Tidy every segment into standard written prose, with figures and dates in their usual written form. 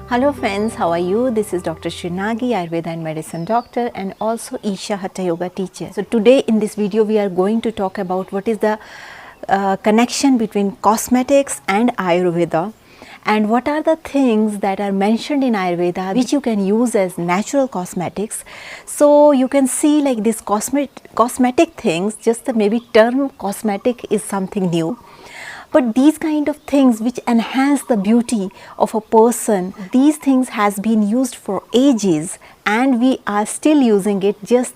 Hello friends, how are you? This is Dr. Nagi, Ayurveda and Medicine Doctor, and also Isha Hatha Yoga teacher. So today in this video we are going to talk about what is the connection between cosmetics and Ayurveda, and what are the things that are mentioned in Ayurveda which you can use as natural cosmetics. So you can see like this cosmetic things, just the maybe term cosmetic is something new. But these kind of things which enhance the beauty of a person, these things has been used for ages and we are still using it just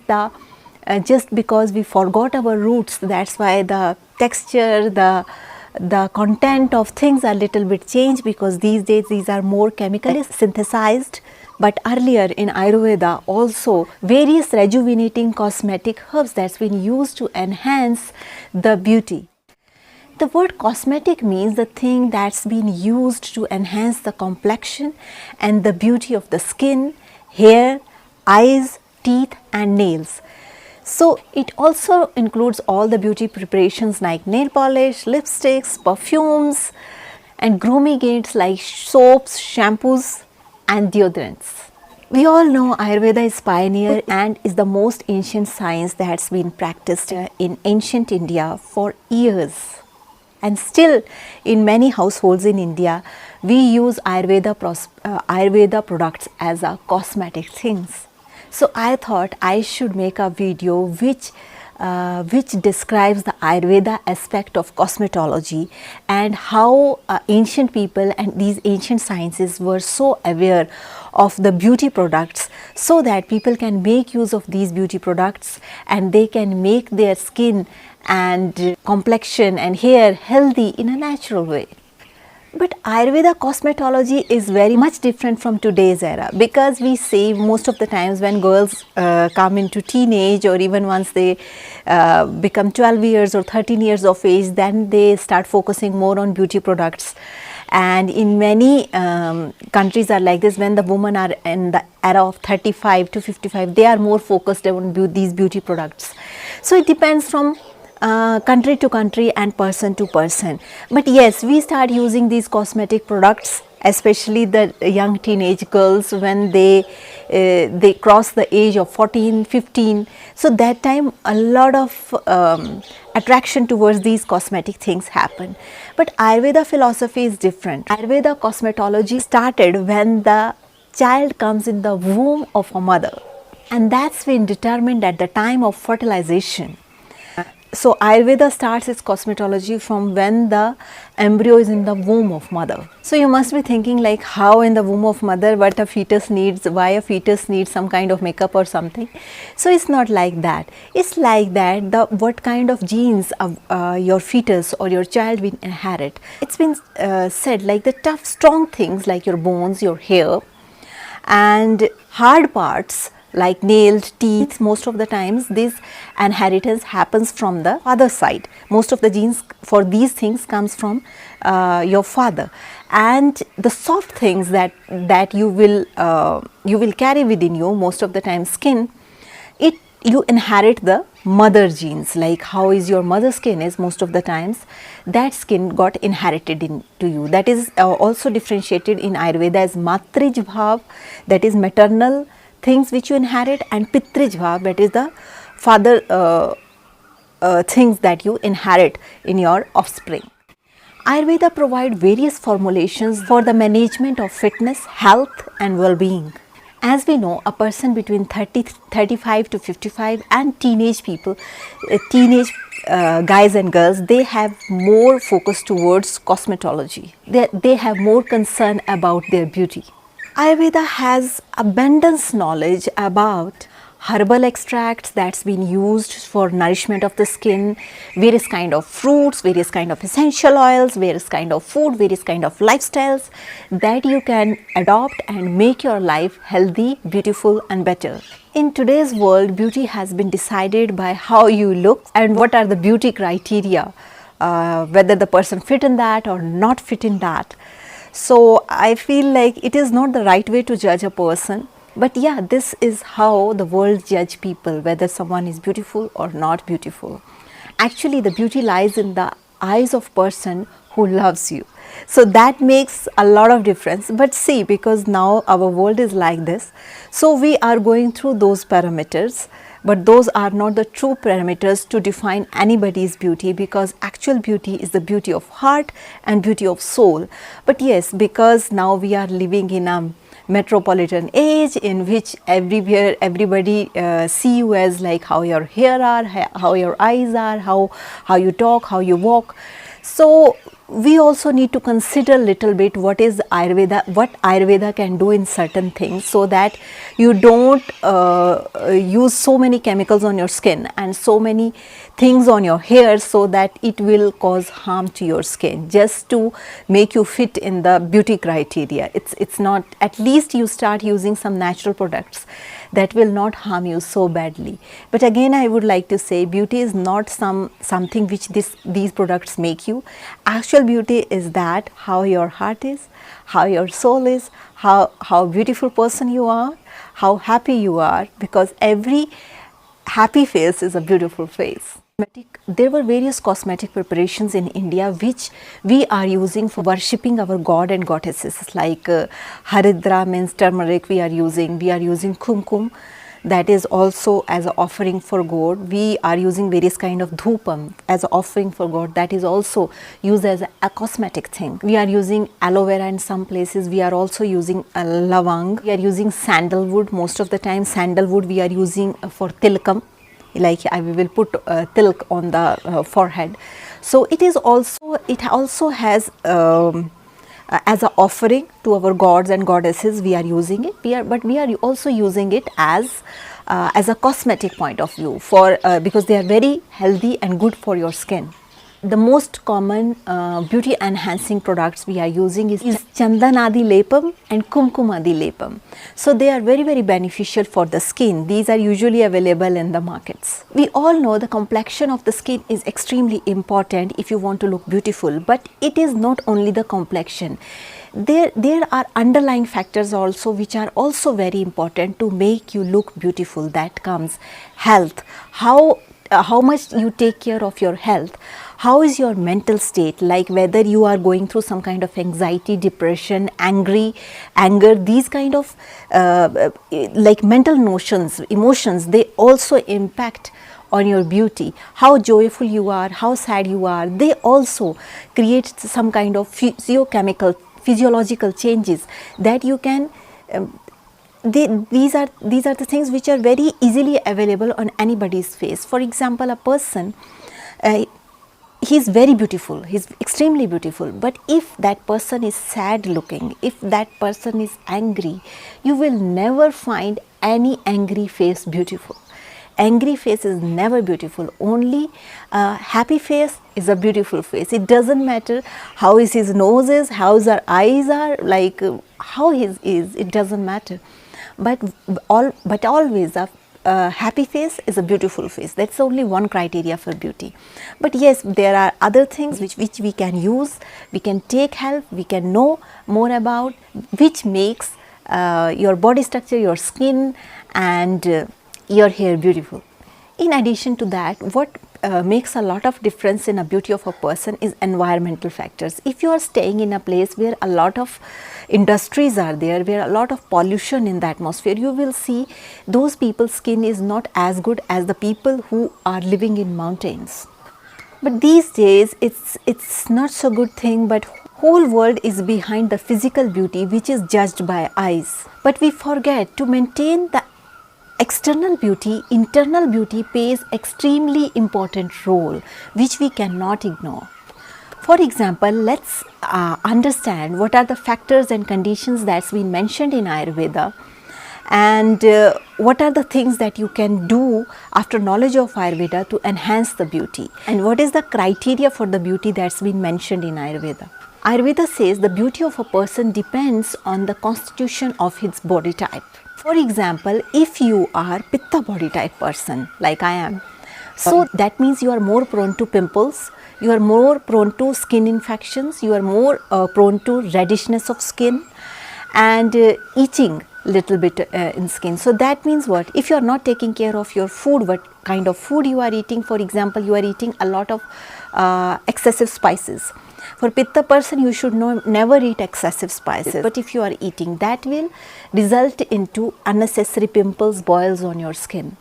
because we forgot our roots. That's why the texture, the content of things are little bit changed, because these days these are more chemically synthesized. But earlier in Ayurveda also various rejuvenating cosmetic herbs that's been used to enhance the beauty. The word cosmetic means the thing that's been used to enhance the complexion and the beauty of the skin, hair, eyes, teeth and nails. So it also includes all the beauty preparations like nail polish, lipsticks, perfumes and grooming aids like soaps, shampoos and deodorants. We all know Ayurveda is pioneer and is the most ancient science that's been practiced in ancient India for years. And still in many households in India, we use Ayurveda products as a cosmetic things. So I thought I should make a video which describes the Ayurveda aspect of cosmetology and how ancient people and these ancient sciences were so aware of the beauty products, so that people can make use of these beauty products and they can make their skin and complexion and hair healthy in a natural way. But Ayurveda cosmetology is very much different from today's era, because we see most of the times when girls come into teenage, or even once they become 12 years or 13 years of age, then they start focusing more on beauty products. And in many countries are like this, when the women are in the era of 35 to 55, they are more focused on these beauty products. So it depends from country to country and person to person. But yes, we start using these cosmetic products, especially the young teenage girls, when they cross the age of 14, 15. So that time a lot of attraction towards these cosmetic things happen. But Ayurveda philosophy is different. Ayurveda cosmetology started when the child comes in the womb of a mother, and that's been determined at the time of fertilization. So Ayurveda starts its cosmetology from when the embryo is in the womb of mother. So you must be thinking like, how in the womb of mother, what a fetus needs, why a fetus needs some kind of makeup or something. So it's not like that. It's like that what kind of genes your fetus or your child will inherit. It's been said like the tough strong things like your bones, your hair, and hard parts like nails, teeth, most of the times this inheritance happens from the father side. Most of the genes for these things comes from your father, and the soft things that you will carry within you, most of the time skin, you inherit the mother genes. Like how is your mother skin is, most of the times that skin got inherited into you. That is also differentiated in Ayurveda as Matrij Bhav, that is maternal things which you inherit, and Pitrij Bhav, that is the father things that you inherit in your offspring. Ayurveda provide various formulations for the management of fitness, health and well-being. As we know, a person between 35 to 55 and teenage people, guys and girls, they have more focus towards cosmetology. They have more concern about their beauty. Ayurveda has abundance knowledge about herbal extracts that's been used for nourishment of the skin, various kind of fruits, various kind of essential oils, various kind of food, various kind of lifestyles that you can adopt and make your life healthy, beautiful and better. In today's world, beauty has been decided by how you look and what are the beauty criteria, whether the person fit in that or not fit in that. So I feel like it is not the right way to judge a person. But yeah, this is how the world judge people, whether someone is beautiful or not beautiful. Actually, the beauty lies in the eyes of person who loves you. So that makes a lot of difference. But see, because now our world is like this, so we are going through those parameters, but those are not the true parameters to define anybody's beauty, because actual beauty is the beauty of heart and beauty of soul. But yes, because now we are living in a metropolitan age in which everywhere everybody see you as like how your hair are, how your eyes are, how you talk, how you walk. So we also need to consider little bit what is Ayurveda, what Ayurveda can do in certain things, so that you don't use so many chemicals on your skin and so many things on your hair, so that it will cause harm to your skin just to make you fit in the beauty criteria. It's not, at least you start using some natural products that will not harm you so badly. But again, I would like to say, beauty is not something which these products make you. Actual beauty is that how your heart is, how your soul is, how beautiful person you are, how happy you are, because every happy face is a beautiful face. There were various cosmetic preparations in India which we are using for worshipping our god and goddesses, like Haridra means turmeric we are using kumkum, that is also as an offering for God. We are using various kind of dhupam as an offering for God, that is also used as a cosmetic thing. We are using aloe vera in some places, we are also using lavang, we are using sandalwood. Most of the time sandalwood we are using for tilkam, like we will put tilk on the forehead. So it also has as an offering to our gods and goddesses we are using it, but we are also using it as a cosmetic point of view, for because they are very healthy and good for your skin. The most common beauty enhancing products we are using is Chandanadi Lepam and Kumkumadi Lepam. So they are very beneficial for the skin. These are usually available in the markets. We all know the complexion of the skin is extremely important if you want to look beautiful, but it is not only the complexion. There are underlying factors also which are also very important to make you look beautiful. That comes health, how much you take care of your health, how is your mental state, like whether you are going through some kind of anxiety, depression, anger, these kind of like mental notions, emotions, they also impact on your beauty. How joyful you are, how sad you are, they also create some kind of physiological changes that you can these are the things which are very easily available on anybody's face. For example, a person, he is very beautiful, he is extremely beautiful, but if that person is sad looking, if that person is angry, you will never find any angry face beautiful. Angry face is never beautiful. Only happy face is a beautiful face. It doesn't matter how is his nose is, how his eyes are, like how his is, it doesn't matter. But always a happy face is a beautiful face. That's only one criteria for beauty. But yes, there are other things which we can use, we can take help, we can know more about, which makes your body structure, your skin and your hair beautiful. In addition to that, what makes a lot of difference in a beauty of a person is environmental factors. If you are staying in a place where a lot of industries are there, where a lot of pollution in the atmosphere, you will see those people's skin is not as good as the people who are living in mountains. But these days it's not so good thing, but whole world is behind the physical beauty which is judged by eyes. But we forget to maintain the external beauty. Internal beauty plays extremely important role which we cannot ignore. For example, let's understand what are the factors and conditions that's been mentioned in Ayurveda, and what are the things that you can do after knowledge of Ayurveda to enhance the beauty, and what is the criteria for the beauty that's been mentioned in Ayurveda. Ayurveda says the beauty of a person depends on the constitution of his body type. For example, if you are Pitta body type person like I am, so that means you are more prone to pimples, you are more prone to skin infections, you are more prone to reddishness of skin and itching little bit in skin. So that means what? If you are not taking care of your food, what kind of food you are eating, for example, you are eating a lot of excessive spices. For Pitta person, you should never eat excessive spices, but if you are eating, that will result into unnecessary pimples, boils on your skin.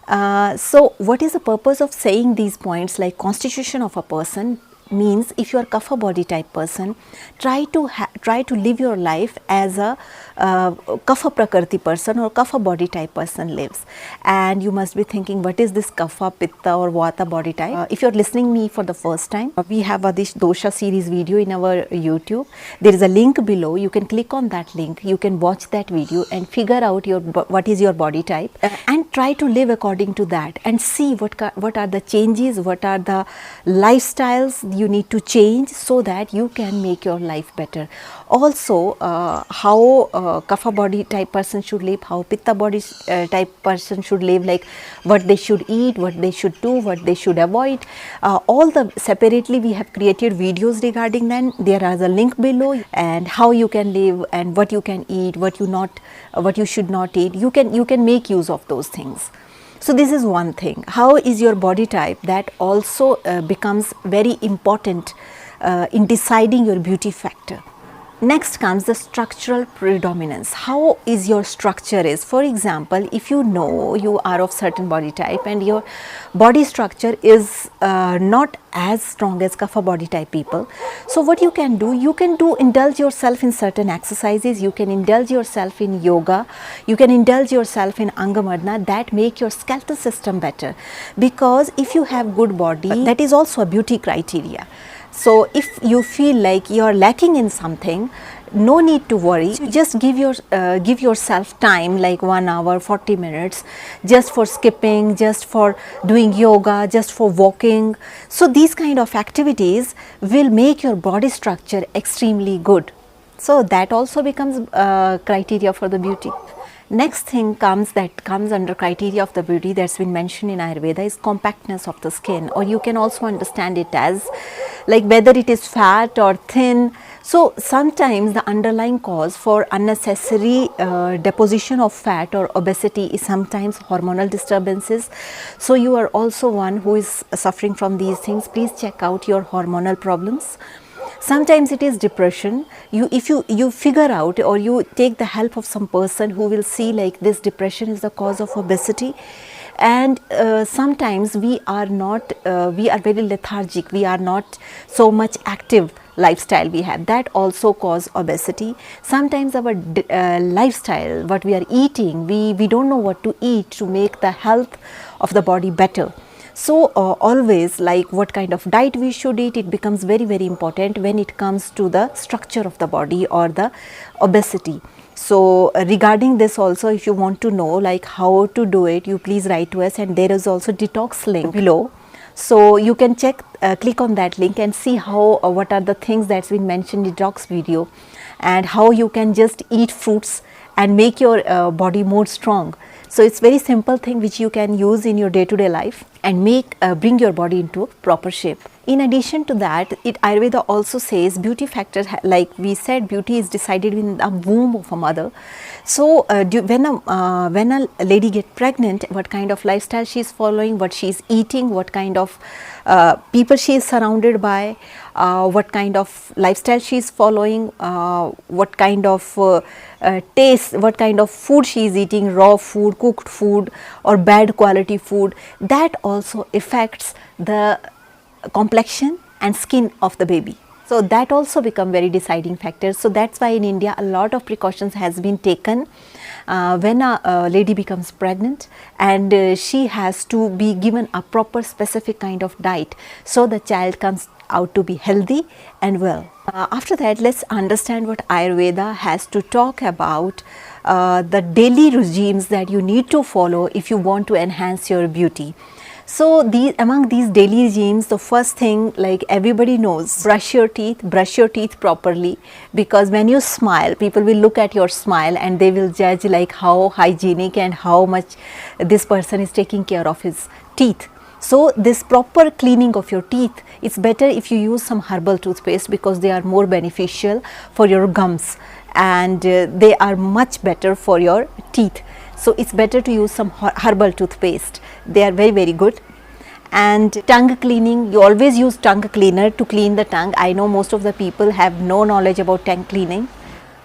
So what is the purpose of saying these points? Like constitution of a person means, if you are Kapha body type person, try to live your life as a Kapha Prakriti person or Kapha body type person lives. And you must be thinking, what is this Kapha, Pitta or Vata body type? If you are listening me for the first time, we have this dosha series video in our YouTube. There is a link below. You can click on that link. You can watch that video and figure out what is your body type, and try to live according to that, and see what are the changes, what are the lifestyles you need to change, so that you can make your life better. Also, how Kapha body type person should live, how Pitta body type person should live, like what they should eat, what they should do, what they should avoid. All the separately we have created videos regarding them. There is a link below, and how you can live and what you can eat, what you should not eat. You can make use of those things. So this is one thing. How is your body type? That also becomes very important in deciding your beauty factor. Next comes the structural predominance. How is your structure is? For example, if you know you are of certain body type and your body structure is not as strong as Kapha body type people, so what you can do indulge yourself in certain exercises, you can indulge yourself in yoga, you can indulge yourself in Angamadna, that make your skeletal system better. Because if you have good body, that is also a beauty criteria. So if you feel like you are lacking in something, no need to worry. Just give yourself time, like 1 hour, 40 minutes, just for skipping, just for doing yoga, just for walking. So these kind of activities will make your body structure extremely good. So that also becomes criteria for the beauty. Next thing comes under criteria of the beauty that's been mentioned in Ayurveda is compactness of the skin, or you can also understand it as like whether it is fat or thin. So sometimes the underlying cause for unnecessary deposition of fat or obesity is sometimes hormonal disturbances. So you are also one who is suffering from these things. Please check out your hormonal problems. Sometimes it is depression. If you figure out, or you take the help of some person who will see like this depression is the cause of obesity. And sometimes we are very lethargic, we are not so much active lifestyle we have, that also cause obesity. Sometimes our lifestyle, what we are eating, we don't know what to eat to make the health of the body better. So always, like what kind of diet we should eat, it becomes very, very important when it comes to the structure of the body or the obesity. So regarding this also, if you want to know like how to do it, you please write to us, and there is also detox link below. So you can click on that link and see how what are the things that's been mentioned in detox video, and how you can just eat fruits and make your body more strong. So it's very simple thing which you can use in your day-to-day life and bring your body into proper shape. In addition to that, Ayurveda also says beauty factor, like we said, beauty is decided in the womb of a mother. So when a lady gets pregnant, what kind of lifestyle she is following, what she is eating, what kind of people she is surrounded by, what kind of lifestyle she is following, what kind of taste, what kind of food she is eating, raw food, cooked food or bad quality food, that also affects the complexion and skin of the baby. So that also become very deciding factors. So that's why in India a lot of precautions has been taken when a lady becomes pregnant, and she has to be given a proper specific kind of diet, so the child comes out to be healthy and well. After that, let's understand what Ayurveda has to talk about the daily regimes that you need to follow if you want to enhance your beauty. So among these daily regimes, the first thing, like everybody knows, brush your teeth properly, because when you smile, people will look at your smile and they will judge like how hygienic and how much this person is taking care of his teeth. So this proper cleaning of your teeth, it's better if you use some herbal toothpaste, because they are more beneficial for your gums, and they are much better for your teeth. So it's better to use some herbal toothpaste. They are very, very good. And tongue cleaning, you always use tongue cleaner to clean the tongue. I know most of the people have no knowledge about tongue cleaning.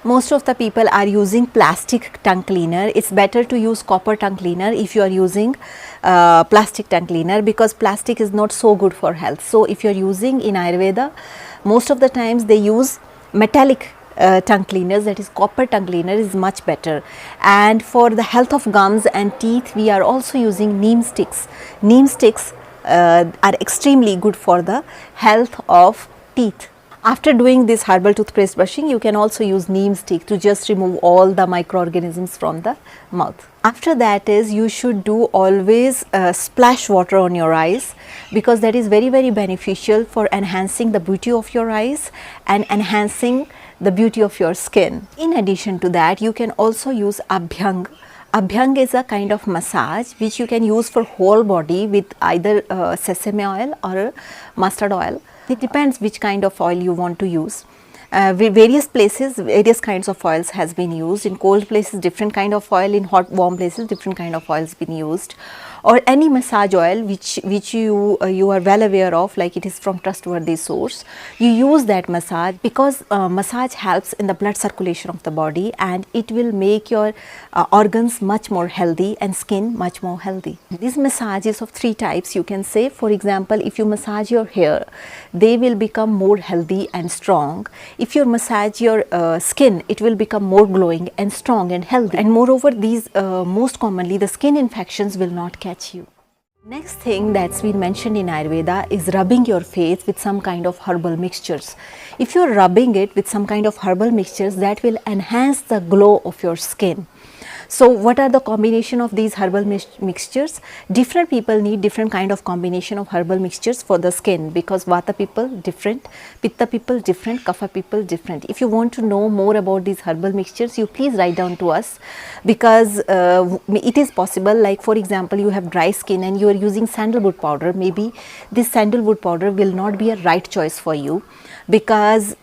Most of the people are using plastic tongue cleaner. It's better to use copper tongue cleaner if you are using plastic tongue cleaner, because plastic is not so good for health. So if you are using in Ayurveda, most of the times they use metallic tongue cleaners, that is copper tongue cleaner is much better. And for the health of gums and teeth, we are also using neem sticks. Neem sticks are extremely good for the health of teeth. After doing this herbal toothpaste brushing, you can also use neem stick to just remove all the microorganisms from the mouth. After that is, you should do always splash water on your eyes, because that is very beneficial for enhancing the beauty of your eyes and enhancing the beauty of your skin. In addition to that, you can also use abhyang. Abhyang is a kind of massage which you can use for whole body with either sesame oil or mustard oil. It depends which kind of oil you want to use. Various places, various kinds of oils has been used. In cold places, different kind of oil. In hot, warm places, different kind of oils been used. Or any massage oil which you are well aware of, like it is from trustworthy source. You use that massage, because massage helps in the blood circulation of the body, and it will make your organs much more healthy and skin much more healthy. This massage is of 3 types, you can say. For example, if you massage your hair, they will become more healthy and strong. If you massage your skin, it will become more glowing and strong and healthy. And moreover, these most commonly the skin infections will not catch you. Next thing that's been mentioned in Ayurveda is rubbing your face with some kind of herbal mixtures. If you're rubbing it with some kind of herbal mixtures, that will enhance the glow of your skin. So what are the combination of these herbal mixtures? Different people need different kind of combination of herbal mixtures for the skin, because Vata people different, Pitta people different, Kapha people different. If you want to know more about these herbal mixtures, you please write down to us, because it is possible, like for example, you have dry skin and you are using sandalwood powder. Maybe this sandalwood powder will not be a right choice for you, because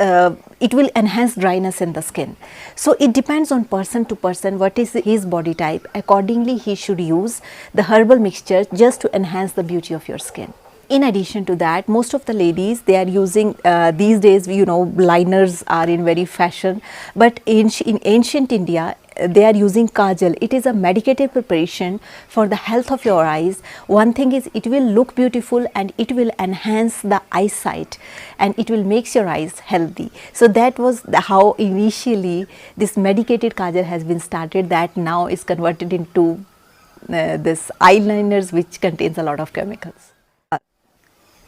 it will enhance dryness in the skin. So it depends on person to person, what is his body type. Accordingly, he should use the herbal mixture just to enhance the beauty of your skin. In addition to that, most of the ladies, they are using these days, you know, liners are in very fashion, but in ancient India, they are using kajal. It is a medicated preparation for the health of your eyes. One thing is, it will look beautiful and it will enhance the eyesight and it will make your eyes healthy. So that was how initially this medicated kajal has been started, that now is converted into this eyeliners which contains a lot of chemicals.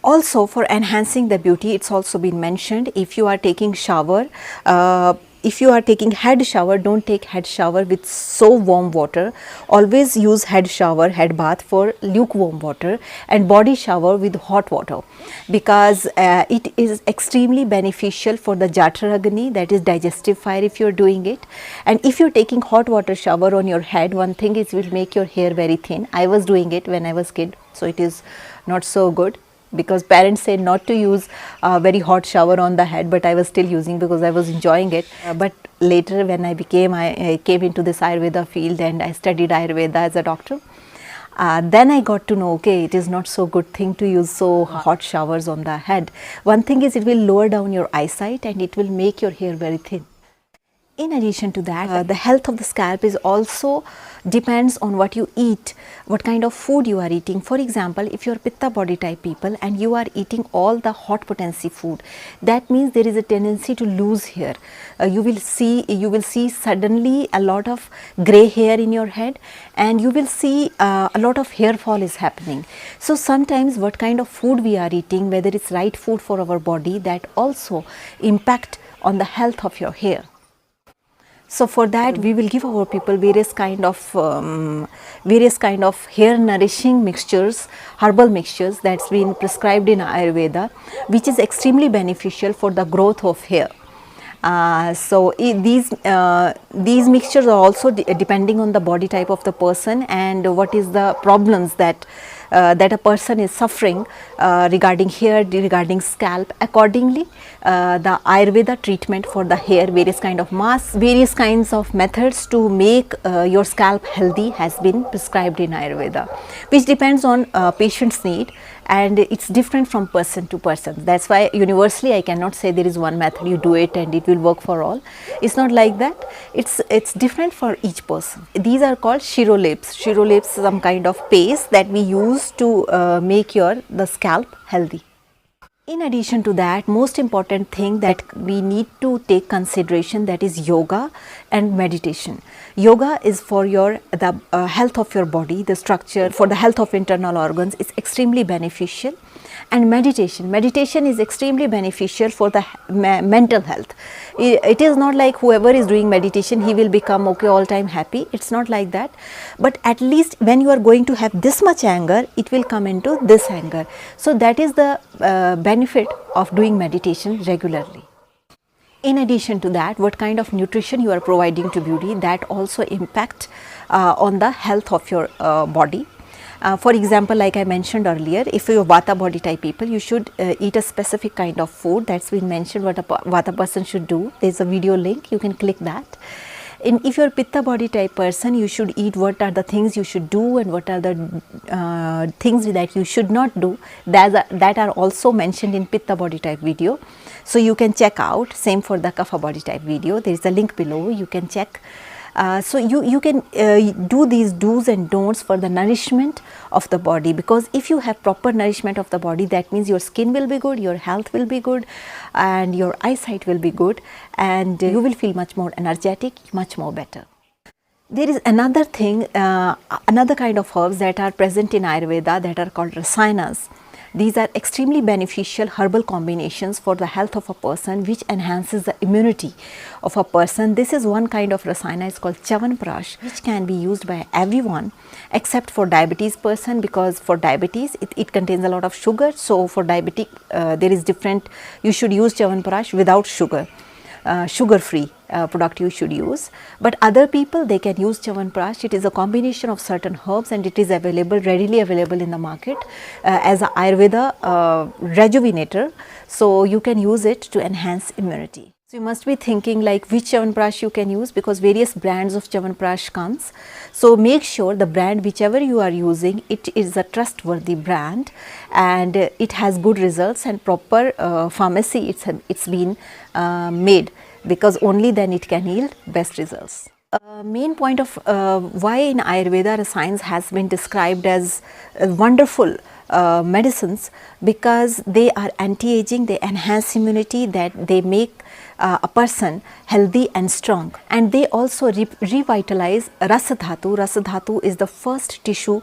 Also, for enhancing the beauty, it's also been mentioned, if you are taking shower, if you are taking head shower, don't take head shower with so warm water. Always use head shower, head bath for lukewarm water, and body shower with hot water, because it is extremely beneficial for the Jataragni, that is digestive fire, if you are doing it. And if you are taking hot water shower on your head, one thing is, it will make your hair very thin. I was doing it when I was kid, so it is not so good, because parents said not to use very hot shower on the head, but I was still using because I was enjoying it. But later when I came into this Ayurveda field and I studied Ayurveda as a doctor, then I got to know, okay, it is not so good thing to use so hot showers on the head. One thing is, it will lower down your eyesight and it will make your hair very thin. In addition to that, the health of the scalp is also depends on what you eat, what kind of food you are eating. For example, if you are Pitta body type people and you are eating all the hot potency food, that means there is a tendency to lose hair. You will see suddenly a lot of gray hair in your head, and you will see a lot of hair fall is happening. So sometimes what kind of food we are eating, whether it's right food for our body, that also impact on the health of your hair. So for that, we will give our people various kind of hair nourishing mixtures, herbal mixtures that's been prescribed in Ayurveda, which is extremely beneficial for the growth of hair. These mixtures are also depending on the body type of the person and what is the problems that a person is suffering regarding hair, regarding scalp. Accordingly, the Ayurveda treatment for the hair, various kind of masks, various kinds of methods to make your scalp healthy has been prescribed in Ayurveda, which depends on patient's need. and it's different from person to person. That's why universally I cannot say there is one method, you do it and it will work for all. It's not like that. It's different for each person. These are called shirolips. Shirolips, some kind of paste that we use to make the scalp healthy. In addition to that, most important thing that we need to take consideration, that is yoga and meditation. Yoga is for the health of your body, the structure, for the health of internal organs. It's extremely beneficial. And meditation is extremely beneficial for the mental health. It is not like whoever is doing meditation, he will become okay, all time happy. It's not like that. But at least when you are going to have this much anger, it will come into this anger. So that is the benefit of doing meditation regularly. In addition to that, what kind of nutrition you are providing to body, that also impact on the health of your body. For example, like I mentioned earlier, if you are Vata body type people, you should eat a specific kind of food. That's been mentioned what a Vata person should do. There is a video link, you can click that. And if you are Pitta body type person, you should eat what are the things you should do and what are the things that you should not do. That are also mentioned in Pitta body type video. So you can check out. Same for the Kapha body type video. There is a link below. You can check. So you can do these do's and don'ts for the nourishment of the body, because if you have proper nourishment of the body, that means your skin will be good, your health will be good, and your eyesight will be good, and you will feel much more energetic, much more better. There is another thing, another kind of herbs that are present in Ayurveda that are called rasayanas. These are extremely beneficial herbal combinations for the health of a person, which enhances the immunity of a person. This is one kind of rasayana, it's called Shaman Brush, which can be used by everyone except for diabetes person, because for diabetes it contains a lot of sugar. So for diabetic there is different, you should use Shaman Brush without sugar. Sugar free product you should use, but other people, they can use Chyawanprash. It is a combination of certain herbs and it is readily available in the market as a Ayurveda rejuvenator. So you can use it to enhance immunity. So you must be thinking like which Chyawanprash you can use, because various brands of Chyawanprash comes. So make sure the brand whichever you are using, it is a trustworthy brand and it has good results and proper pharmacy it's been made, because only then it can yield best results. Main point of why in Ayurveda science has been described as wonderful medicines, because they are anti-aging, they enhance immunity, that they make a person healthy and strong, and they also revitalize Rasa Dhatu. Rasa Dhatu is the first tissue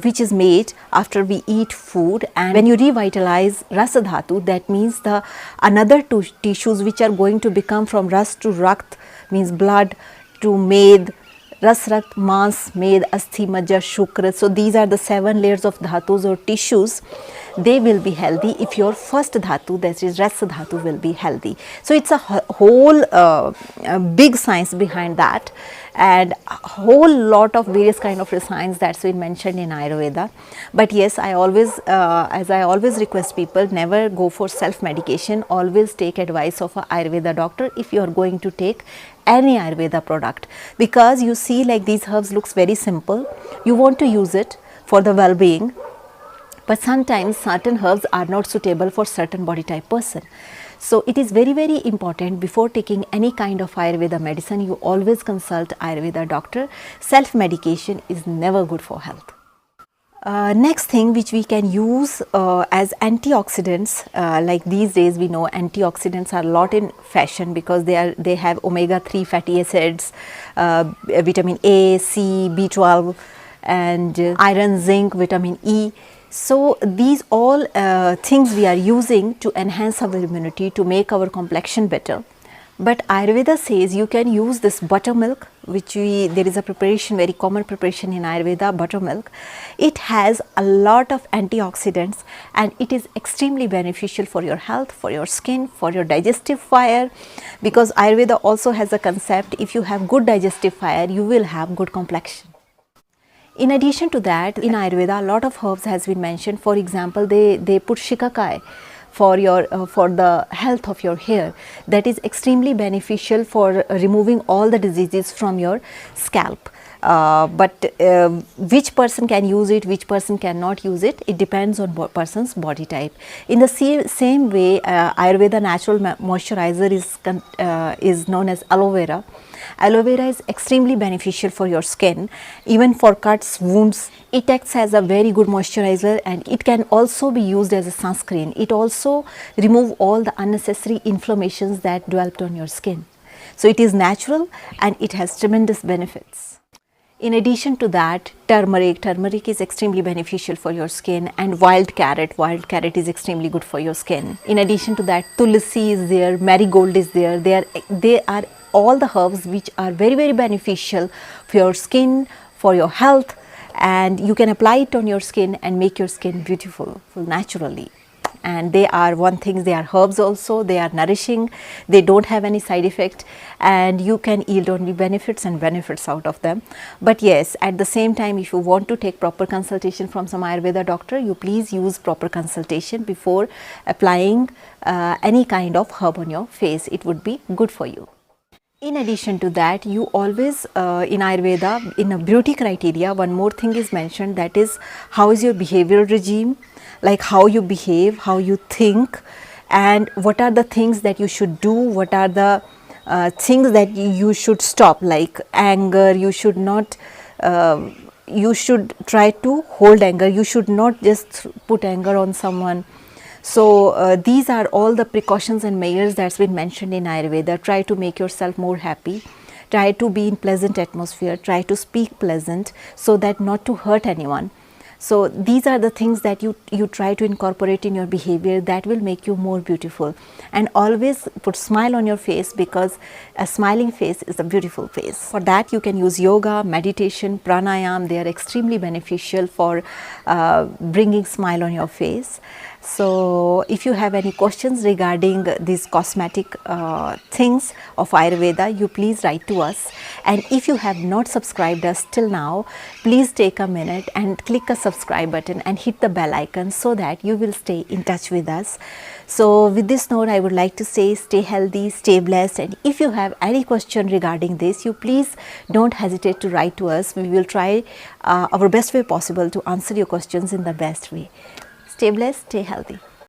which is made after we eat food, and when you revitalize Rasa Dhatu, that means the another two tissues which are going to become from Ras to Rakt, means blood, to Med, Ras, Rakt, Mans, Med, Asthi, Majja, Shukra. So these are the 7 layers of dhatus or tissues. They will be healthy if your first dhatu, that is Rasa Dhatu, will be healthy. So it's a whole big science behind that, and a whole lot of various kind of science that's been mentioned in Ayurveda. But yes, I always as I always request people, never go for self medication. Always take advice of a Ayurveda doctor if you are going to take any Ayurveda product, because you see like these herbs looks very simple, you want to use it for the well-being, but sometimes certain herbs are not suitable for certain body type person. So it is very, very important before taking any kind of Ayurveda medicine, you always consult Ayurveda doctor. Self medication is never good for health. Next thing which we can use as antioxidants, like these days we know antioxidants are a lot in fashion, because they have omega-3 fatty acids, vitamin A, C, B12 and iron, zinc, vitamin E. So these all things we are using to enhance our immunity, to make our complexion better. But Ayurveda says you can use this buttermilk, which there is a preparation, very common preparation in Ayurveda, buttermilk. It has a lot of antioxidants and it is extremely beneficial for your health, for your skin, for your digestive fire, because Ayurveda also has a concept, if you have good digestive fire, you will have good complexion. In addition to that, in Ayurveda, a lot of herbs has been mentioned. For example, they put shikakai for the health of your hair. That is extremely beneficial for removing all the diseases from your scalp. but which person can use it, which person cannot use it, it depends on person's body type. In the same way, Ayurveda natural moisturizer is known as aloe vera. Aloe vera is extremely beneficial for your skin, even for cuts, wounds. It acts as a very good moisturizer, and it can also be used as a sunscreen. It also removes all the unnecessary inflammations that developed on your skin. So it is natural and it has tremendous benefits. In addition to that, turmeric is extremely beneficial for your skin, and wild carrot is extremely good for your skin. In addition to that, tulsi is there, marigold is there. They are all the herbs which are very, very beneficial for your skin, for your health, and you can apply it on your skin and make your skin beautiful naturally. And they are they are herbs also, they are nourishing, they don't have any side effect, and you can yield only benefits out of them. But yes, at the same time, if you want to take proper consultation from some Ayurveda doctor, you please use proper consultation before applying any kind of herb on your face. It would be good for you. In addition to that, you always in Ayurveda, in a beauty criteria, one more thing is mentioned, that is how is your behavioral regime, like how you behave, how you think, and what are the things that you should do, what are the things that you should stop, like anger. You should not, you should try to hold anger, you should not just put anger on someone. So these are all the precautions and measures that's been mentioned in Ayurveda. Try to make yourself more happy, try to be in pleasant atmosphere, try to speak pleasant so that not to hurt anyone. So these are the things that you try to incorporate in your behavior that will make you more beautiful. And always put smile on your face, because a smiling face is a beautiful face. For that you can use yoga, meditation, pranayam. They are extremely beneficial for bringing smile on your face. So if you have any questions regarding these cosmetic things of Ayurveda, you please write to us. And if you have not subscribed us till now, please take a minute and click a subscribe button and hit the bell icon so that you will stay in touch with us. So with this note, I would like to say stay healthy, stay blessed, and if you have any question regarding this, you please don't hesitate to write to us. We will try our best way possible to answer your questions in the best way. Stay blessed, stay healthy.